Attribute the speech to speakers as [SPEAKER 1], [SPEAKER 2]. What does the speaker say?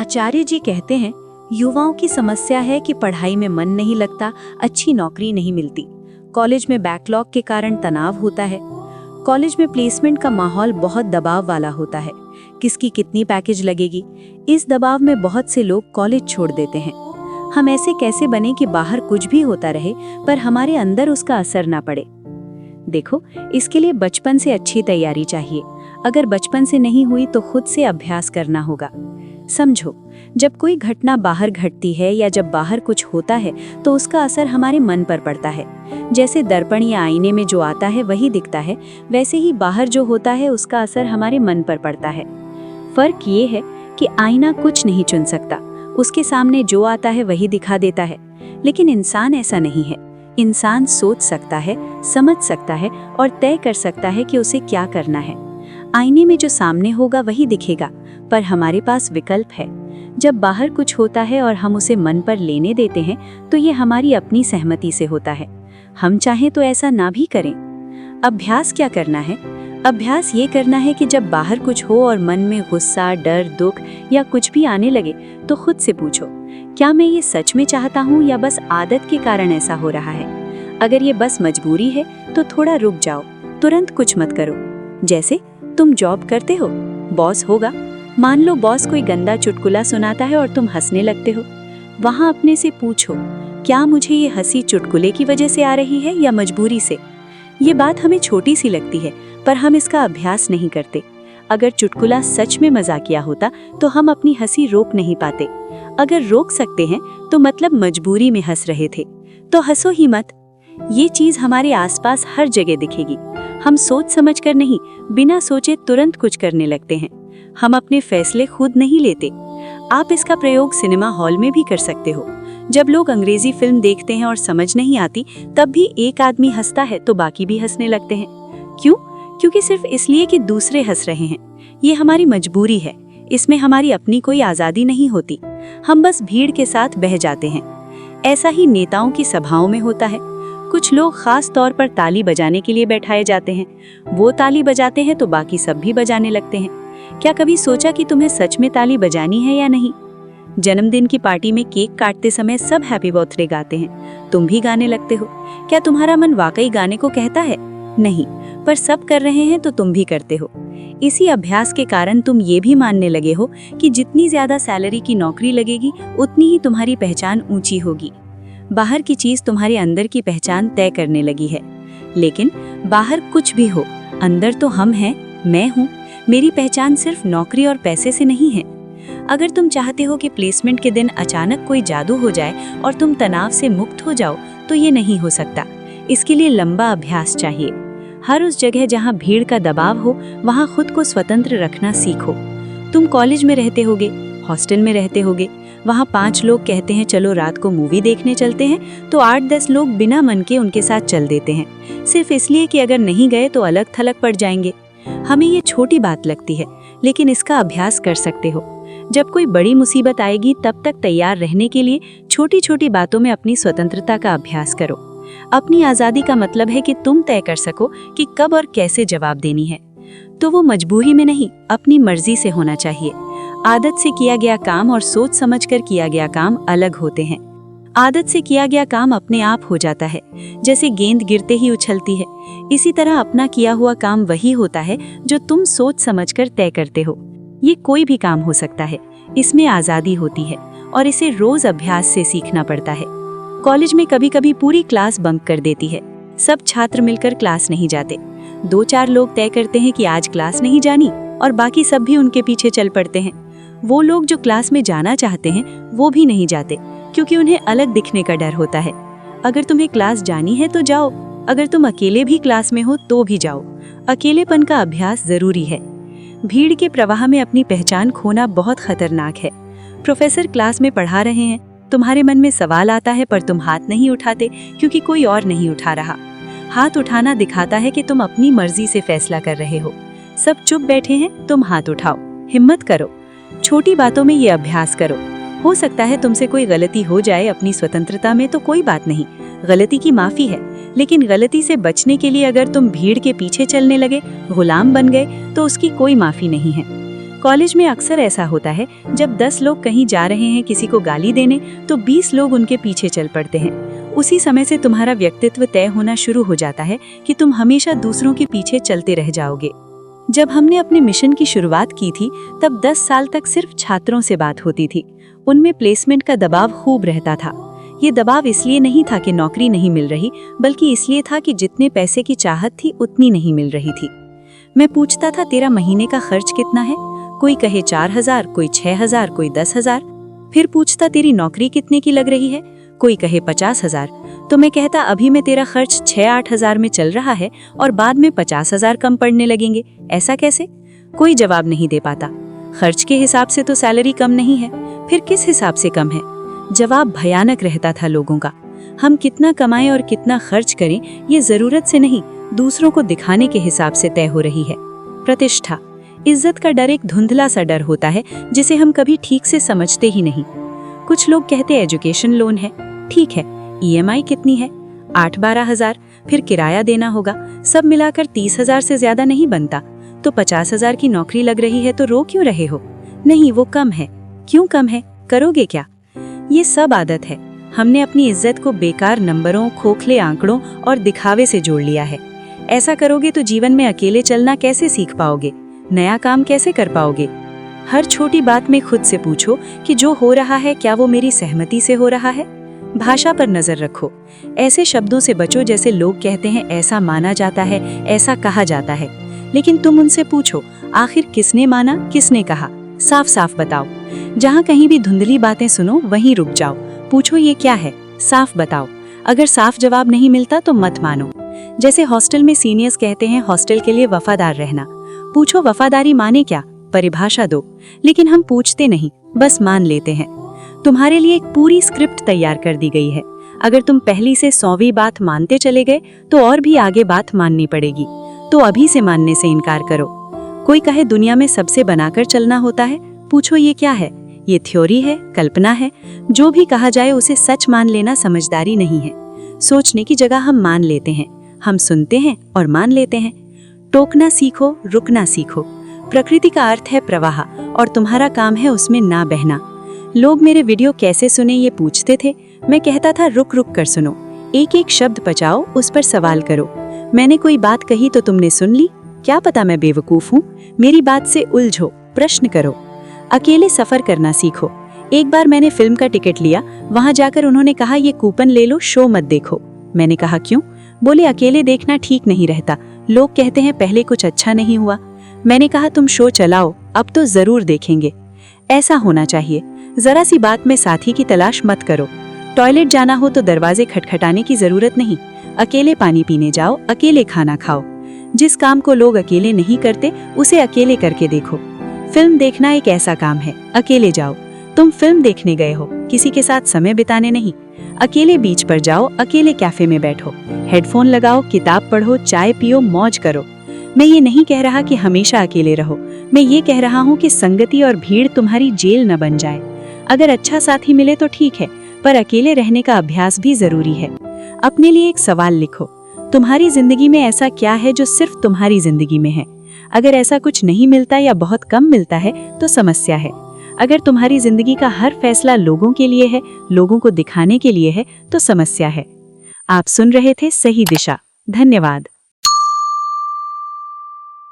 [SPEAKER 1] आचार्य जी कहते हैं, युवाओं की समस्या है कि पढ़ाई में मन नहीं लगता, अच्छी नौकरी नहीं मिलती। कॉलेज में बैकलॉग के कारण तनाव होता है। कॉलेज में प्लेसमेंट का माहौल बहुत दबाव वाला होता है। किसकी कितनी पैकेज लगेगी, इस दबाव में बहुत से लोग कॉलेज छोड़ देते हैं। हम ऐसे कैसे बने कि बाहर कुछ भी होता रहे पर हमारे अंदर उसका असर ना पड़े? देखो, इसके लिए बचपन से अच्छी तैयारी चाहिए। अगर बचपन से नहीं हुई तो खुद से अभ्यास करना होगा। समझो, जब कोई घटना बाहर घटती है या जब बाहर कुछ होता है तो उसका असर हमारे मन पर पड़ता है। जैसे दर्पण या आईने में जो आता है वही दिखता है, वैसे ही बाहर जो होता है उसका असर हमारे मन पर पड़ता है। फर्क ये है कि आईना कुछ नहीं चुन सकता, उसके सामने जो आता है वही दिखा देता है। लेकिन इंसान ऐसा नहीं है। इंसान सोच सकता है, समझ सकता है और तय कर सकता है कि उसे क्या करना है। आईने में जो सामने होगा वही दिखेगा, पर हमारे पास विकल्प है। जब बाहर कुछ होता है और हम उसे मन पर लेने देते हैं तो ये हमारी अपनी सहमति से होता है। हम चाहें तो ऐसा ना भी करें। अभ्यास क्या करना है? अभ्यास ये करना है कि जब बाहर कुछ हो और मन में गुस्सा, डर, दुख या कुछ भी आने लगे तो खुद से पूछो, क्या मैं ये सच में चाहता हूँ या बस आदत के कारण ऐसा हो रहा है? अगर ये बस मजबूरी है तो थोड़ा रुक जाओ, तुरंत कुछ मत करो। जैसे तुम जॉब करते हो, बॉस होगा, मान लो बॉस कोई गंदा चुटकुला सुनाता है और तुम हंसने लगते हो। वहां अपने से पूछो, क्या मुझे ये हंसी चुटकुले की वजह से आ रही है या मजबूरी से? ये बात हमें छोटी सी लगती है पर हम इसका अभ्यास नहीं करते। अगर चुटकुला सच में मजाकिया होता तो हम अपनी हंसी रोक नहीं पाते। अगर रोक सकते हैं तो मतलब मजबूरी में हंस रहे थे, तो हंसो ही मत। ये चीज हमारे आसपास हर जगह दिखेगी। हम सोच समझ कर नहीं, बिना सोचे तुरंत कुछ करने लगते हैं। हम अपने फैसले खुद नहीं लेते। आप इसका प्रयोग सिनेमा हॉल में भी कर सकते हो। जब लोग अंग्रेजी फिल्म देखते हैं और समझ नहीं आती, तब भी एक आदमी हंसता है तो बाकी भी हंसने लगते हैं। क्यों? क्योंकि सिर्फ इसलिए कि दूसरे हंस रहे हैं। ये हमारी मजबूरी है, इसमें हमारी अपनी कोई आज़ादी नहीं होती। हम बस भीड़ के साथ बह जाते हैं। ऐसा ही नेताओं की सभाओं में होता है। कुछ लोग खास तौर पर ताली बजाने के लिए बैठाए जाते हैं। वो ताली बजाते हैं तो बाकी सब भी बजाने लगते हैं। क्या कभी सोचा कि तुम्हें सच में ताली बजानी है या नहीं? जन्मदिन की पार्टी में केक काटते समय सब हैप्पी बर्थडे गाते हैं, तुम भी गाने लगते हो। क्या तुम्हारा मन वाकई गाने को कहता है? नहीं, पर सब कर रहे हैं तो तुम भी करते हो। इसी अभ्यास के कारण तुम ये भी मानने लगे हो कि जितनी ज्यादा सैलरी की नौकरी लगेगी उतनी ही तुम्हारी पहचान ऊंची होगी। बाहर की चीज तुम्हारे अंदर की पहचान तय करने लगी है। लेकिन बाहर कुछ भी हो, अंदर तो हम हैं, मैं हूँ। मेरी पहचान सिर्फ नौकरी और पैसे से नहीं है। अगर तुम चाहते हो कि प्लेसमेंट के दिन अचानक कोई जादू हो जाए और तुम तनाव से मुक्त हो जाओ, तो ये नहीं हो सकता। इसके लिए लंबा अभ्यास चाहिए। हर उस जगह जहाँ भीड़ का दबाव हो, वहाँ खुद को स्वतंत्र रखना सीखो। तुम कॉलेज में रहते होगे, हॉस्टल में रहते होगे, वहाँ 5 लोग कहते हैं चलो रात को मूवी देखने चलते हैं, तो 8-10 लोग बिना मन के उनके साथ चल देते हैं, सिर्फ इसलिए कि अगर नहीं गए तो अलग थलग पड़ जाएंगे। हमें ये छोटी बात लगती है, लेकिन इसका अभ्यास कर सकते हो। जब कोई बड़ी मुसीबत आएगी तब तक तैयार रहने के लिए छोटी छोटी बातों में अपनी स्वतंत्रता का अभ्यास करो। अपनी आज़ादी का मतलब है कि तुम तय कर सको कि कब और कैसे जवाब देनी है। तो वो मजबूरी में नहीं, अपनी मर्जी से होना चाहिए। आदत से किया गया काम और सोच समझकर किया गया काम अलग होते हैं। आदत से किया गया काम अपने आप हो जाता है, जैसे गेंद गिरते ही उछलती है। इसी तरह अपना किया हुआ काम वही होता है जो तुम सोच समझकर तय करते हो। ये कोई भी काम हो सकता है, इसमें आज़ादी होती है और इसे रोज अभ्यास से सीखना पड़ता है। कॉलेज में कभी कभी पूरी क्लास बंक कर देती है। सब छात्र मिलकर क्लास नहीं जाते। 2-4 लोग तय करते हैं कि आज क्लास नहीं जानी और बाकी सब भी उनके पीछे चल पड़ते हैं। वो लोग जो क्लास में जाना चाहते हैं वो भी नहीं जाते, क्योंकि उन्हें अलग दिखने का डर होता है। अगर तुम्हें क्लास जानी है तो जाओ, अगर तुम अकेले भी क्लास में हो तो भी जाओ। अकेलेपन का अभ्यास जरूरी है। भीड़ के प्रवाह में अपनी पहचान खोना बहुत खतरनाक है। प्रोफेसर क्लास में पढ़ा रहे हैं, तुम्हारे मन में सवाल आता है पर तुम हाथ नहीं उठाते क्योंकि कोई और नहीं उठा रहा। हाथ उठाना दिखाता है कि तुम अपनी मर्जी से फैसला कर रहे हो। सब चुप बैठे हैं, तुम हाथ उठाओ, हिम्मत करो। छोटी बातों में ये अभ्यास करो। हो सकता है तुमसे कोई गलती हो जाए अपनी स्वतंत्रता में, तो कोई बात नहीं, गलती की माफी है। लेकिन गलती से बचने के लिए अगर तुम भीड़ के पीछे चलने लगे, गुलाम बन गए, तो उसकी कोई माफी नहीं है। कॉलेज में अक्सर ऐसा होता है, जब 10 लोग कहीं जा रहे हैं किसी को गाली देने, तो 20 लोग उनके पीछे चल पड़ते हैं। उसी समय से तुम्हारा व्यक्तित्व तय होना शुरू हो जाता है कि तुम हमेशा दूसरों के पीछे चलते रह जाओगे। जब हमने अपने मिशन की शुरुआत की थी, तब 10 साल तक सिर्फ छात्रों से बात होती थी। उनमें प्लेसमेंट का दबाव खूब रहता था। ये दबाव इसलिए नहीं था कि नौकरी नहीं मिल रही, बल्कि इसलिए था कि जितने पैसे की चाहत थी उतनी नहीं मिल रही थी। मैं पूछता था, तेरा महीने का खर्च कितना है? कोई कहे 4,000, कोई 6,000, कोई 10,000। फिर पूछता, तेरी नौकरी कितने की लग रही है? कोई कहे 50,000। तो मैं कहता, अभी में तेरा खर्च 6-8 हजार में चल रहा है और बाद में 50,000 कम पड़ने लगेंगे। ऐसा कैसे? कोई जवाब नहीं दे पाता। खर्च के हिसाब से तो सैलरी कम नहीं है, फिर किस हिसाब से कम है? जवाब भयानक रहता था लोगों का। हम कितना कमाएं और कितना खर्च करें, ये जरूरत से नहीं, दूसरों को दिखाने के हिसाब से तय हो रही है। प्रतिष्ठा, इज्जत का डर एक धुंधला सा डर होता है जिसे हम कभी ठीक से समझते ही नहीं। कुछ लोग कहते एजुकेशन लोन है, ठीक है, EMI कितनी है? 8-12 हजार, फिर किराया देना होगा, सब मिलाकर 30,000 से ज्यादा नहीं बनता। तो 50,000 की नौकरी लग रही है तो रो क्यों रहे हो? नहीं, वो कम है। क्यों कम है? करोगे क्या? ये सब आदत है। हमने अपनी इज्जत को बेकार नंबरों, खोखले आंकड़ों और दिखावे से जोड़ लिया है। ऐसा करोगे तो जीवन में अकेले चलना कैसे सीख पाओगे? नया काम कैसे कर पाओगे? हर छोटी बात में खुद से पूछो कि जो हो रहा है क्या वो मेरी सहमति से हो रहा है? भाषा पर नजर रखो। ऐसे शब्दों से बचो जैसे लोग कहते हैं ऐसा माना जाता है, ऐसा कहा जाता है। लेकिन तुम उनसे पूछो, आखिर किसने माना, किसने कहा? साफ साफ बताओ। जहाँ कहीं भी धुंधली बातें सुनो वहीं रुक जाओ। पूछो, ये क्या है? साफ बताओ। अगर साफ जवाब नहीं मिलता तो मत मानो। जैसे हॉस्टल में सीनियर्स कहते हैं हॉस्टल के लिए वफादार रहना। पूछो, वफादारी माने क्या? परिभाषा दो। लेकिन हम पूछते नहीं, बस मान लेते हैं। तुम्हारे लिए एक पूरी स्क्रिप्ट तैयार कर दी गई है। अगर तुम पहली से 100वीं बात मानते चले गए तो और भी आगे बात माननी पड़ेगी। तो अभी से मानने से इनकार करो। कोई कहे दुनिया में सबसे बनाकर चलना होता है। पूछो, ये क्या है? ये थ्योरी है, कल्पना है? जो भी कहा जाए उसे सच मान लेना समझदारी नहीं है। सोचने की जगह हम मान लेते हैं। हम सुनते हैं और मान लेते हैं। टोकना सीखो, रुकना सीखो। प्रकृति का अर्थ है प्रवाह और तुम्हारा काम है उसमें ना बहना। लोग मेरे वीडियो कैसे सुने ये पूछते थे। मैं कहता था, रुक रुक कर सुनो, एक एक शब्द पचाओ, उस पर सवाल करो। मैंने कोई बात कही तो तुमने सुन ली? क्या पता मैं बेवकूफ हूँ? मेरी बात से उलझो, प्रश्न करो। अकेले सफर करना सीखो। एक बार मैंने फिल्म का टिकट लिया, वहां जाकर उन्होंने कहा, ये कूपन ले लो, शो मत देखो। मैंने कहा, क्यों? बोले, अकेले देखना ठीक नहीं रहता, लोग कहते हैं पहले कुछ अच्छा नहीं हुआ। मैंने कहा, तुम शो चलाओ, अब तो जरूर देखेंगे। ऐसा होना चाहिए। जरा सी बात में साथी की तलाश मत करो। टॉयलेट जाना हो तो दरवाजे खटखटाने की जरूरत नहीं। अकेले पानी पीने जाओ, अकेले खाना खाओ। जिस काम को लोग अकेले नहीं करते उसे अकेले करके देखो। फिल्म देखना एक ऐसा काम है, अकेले जाओ। तुम फिल्म देखने गए हो, किसी के साथ समय बिताने नहीं। अकेले बीच पर जाओ, अकेले कैफे में बैठो, हेडफोन लगाओ, किताब पढ़ो, चाय पियो, मौज करो। मैं ये नहीं कह रहा कि हमेशा अकेले रहो। मैं ये कह रहा हूँ कि संगति और भीड़ तुम्हारी जेल न बन जाए। अगर अच्छा साथी मिले तो ठीक है, पर अकेले रहने का अभ्यास भी जरूरी है। अपने लिए एक सवाल लिखो, तुम्हारी जिंदगी में ऐसा क्या है जो सिर्फ तुम्हारी जिंदगी में है? अगर ऐसा कुछ नहीं मिलता या बहुत कम मिलता है तो समस्या है। अगर तुम्हारी जिंदगी का हर फैसला लोगों के लिए है, लोगों को दिखाने के लिए है, तो समस्या है। आप सुन रहे थे सही दिशा। धन्यवाद।